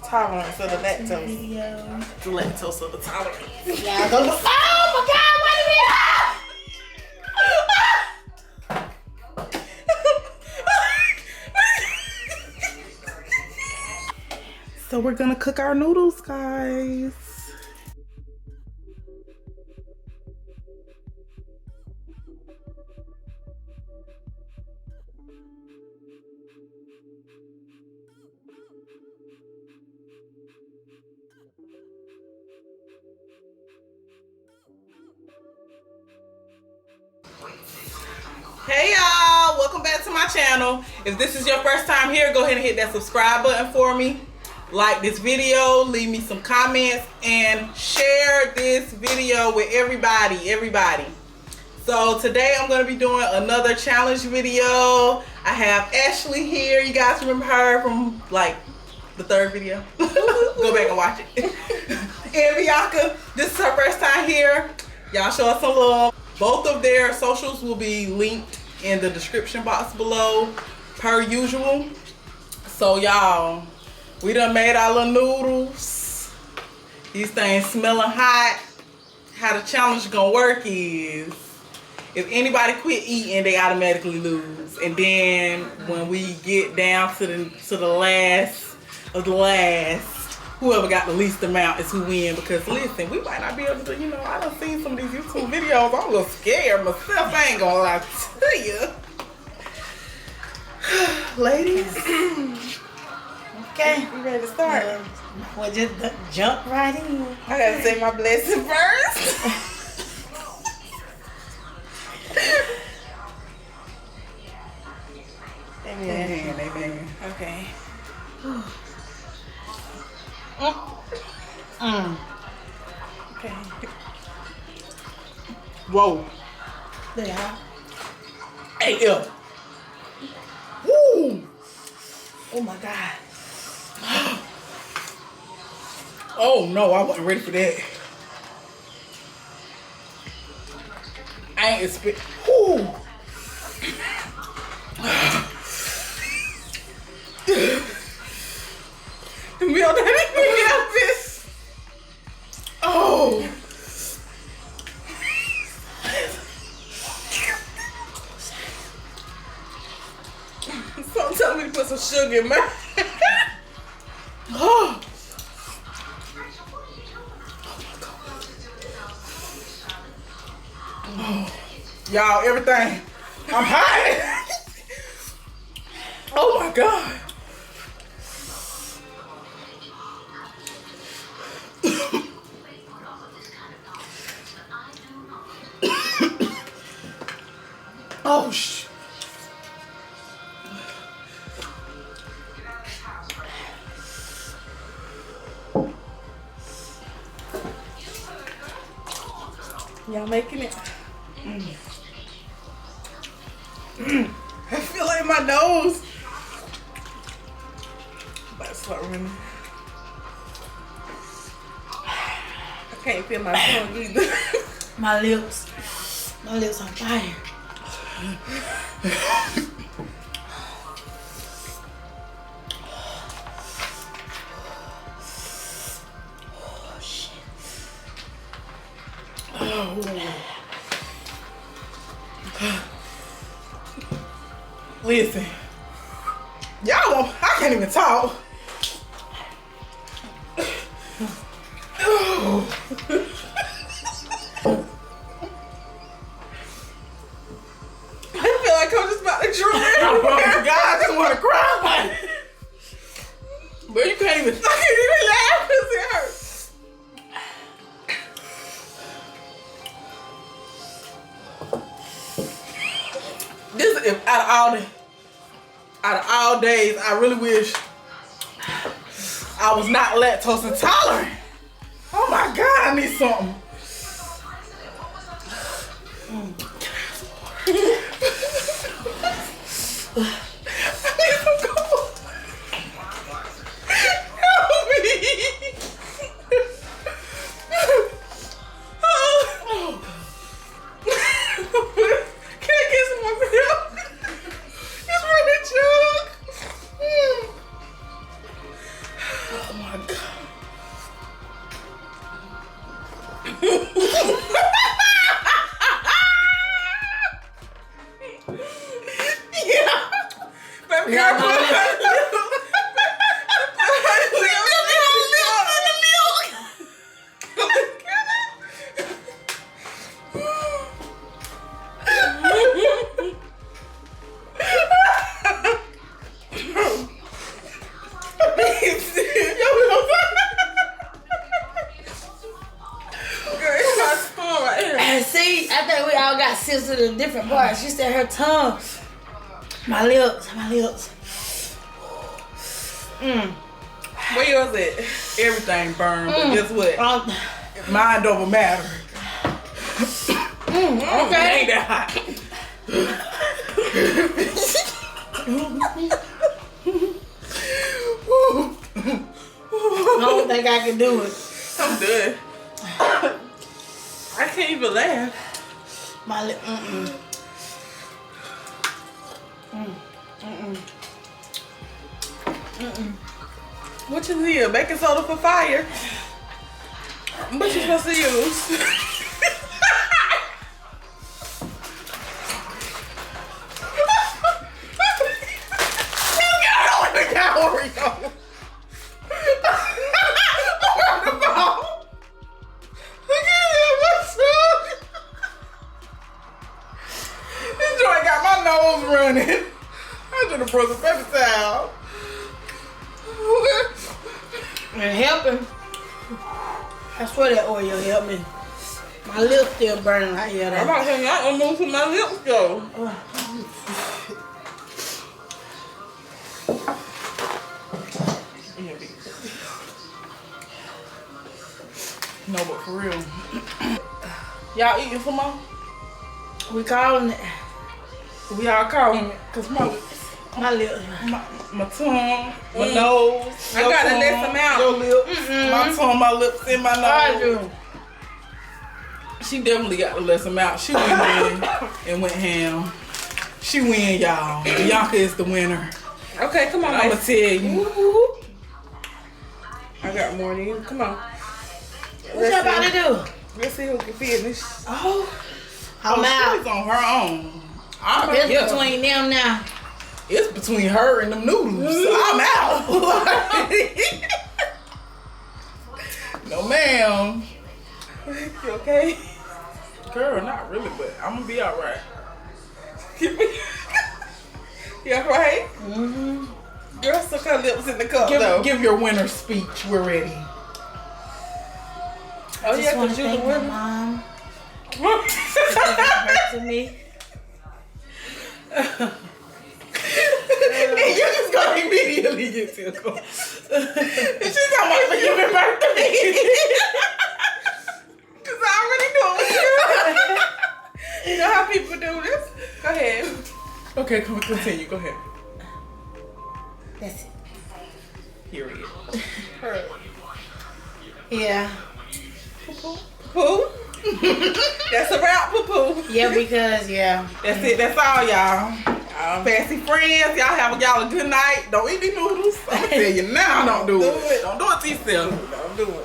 tolerance of the lactose. The lactose of the tolerance. Yeah, go. Oh my God! Wait a minute! So we're gonna cook our noodles, guys. Hey y'all, welcome back to my channel. If this is your first time here, go ahead and hit that subscribe button for me. Like this video, leave me some comments, and share this video with everybody. So today I'm going to be doing another challenge video. I have Ashley here. You guys remember her from like the third video? Go back and watch it. And Bionkia, this is her first time here. Y'all show us some love. Both of their socials will be linked in the description box below, per usual. So y'all, we done made our little noodles. These things smelling hot. How the challenge gonna work is, if anybody quit eating, they automatically lose. And then when we get down to the last of the last, whoever got the least amount is who win. Because listen, we might not be able to, I done seen some of these YouTube videos. I'm a little scared myself. I ain't gonna lie to you. Ladies. Okay, We ready to start? We'll just jump right in. I gotta say my blessing first. Amen. Amen. Okay. Okay. Whoa. Yeah. Hey, yo. Woo. Oh my God. Oh no, I wasn't ready for that. I ain't expect. Whoo. Milk, that didn't get out this. Oh. Something tell me to put some sugar in my. Oh. Oh. Y'all, everything. I'm hot. Oh my God. Oh shit. Y'all making it? I feel like my nose. About to start running. I can't feel my tongue either. My lips on fire. Oh shit. Oh. Listen, y'all, I can't even talk. Oh. I feel like I'm just about to drool everywhere. God, I just want to cry. But you can't even fucking even laugh because it hurts. This is out of all days, I really wish I was not lactose intolerant. Oh my God, I need something. I need some cold. Help me. Oh. Can I get some more milk? It's really junk. got my lips. See, I think we all got sensitive in different parts. She said her tongue, my lips. Where yours at? Everything burned, but guess what? Mine don't matter. Okay. It ain't that hot. I don't think I can do it. I'm good. I can't even laugh. My lip. What you need? Baking soda for fire? What you supposed to use? Running. I should have brought the paper towel. And helping. I swear that oil helped me. My lips still burning right here. I'm about to tell you, I almost let my lips go. No, but for real. Y'all eating some more? We calling it. We all calling it. Cause my lips. My tongue, my nose. I gotta let them out. Your lips, my tongue, my lips, and my nose. I do. She definitely got to let them out. She went in and went ham. She win, y'all. Bionkia is the winner. Okay, come on. I'm gonna tell you. I got more than you. Come on. What you about to do? Let's see who can finish. Oh, I'm out. She's on her own. It's between them now. It's between her and them noodles. So I'm out. No, ma'am. You okay? Girl, not really, but I'm gonna be all right. You all right? Girl, suck her lips in the cup, though. Give your winner speech. We're ready. Oh, yeah, because you're the winner. Mom. Hurt to me. And you just gonna immediately get tickled. She's talking about for your birthday. Cause I already know it. You know how people do this? Go ahead. Okay, continue. Go ahead. That's it. Period. Yeah. Poo? That's a wrap, poo. Yeah, because, yeah. That's it. That's all, y'all. Fancy friends, y'all have y'all a good night. Don't eat these noodles. I'm gonna tell you now, don't do it. Don't do it to yourself. Don't do it.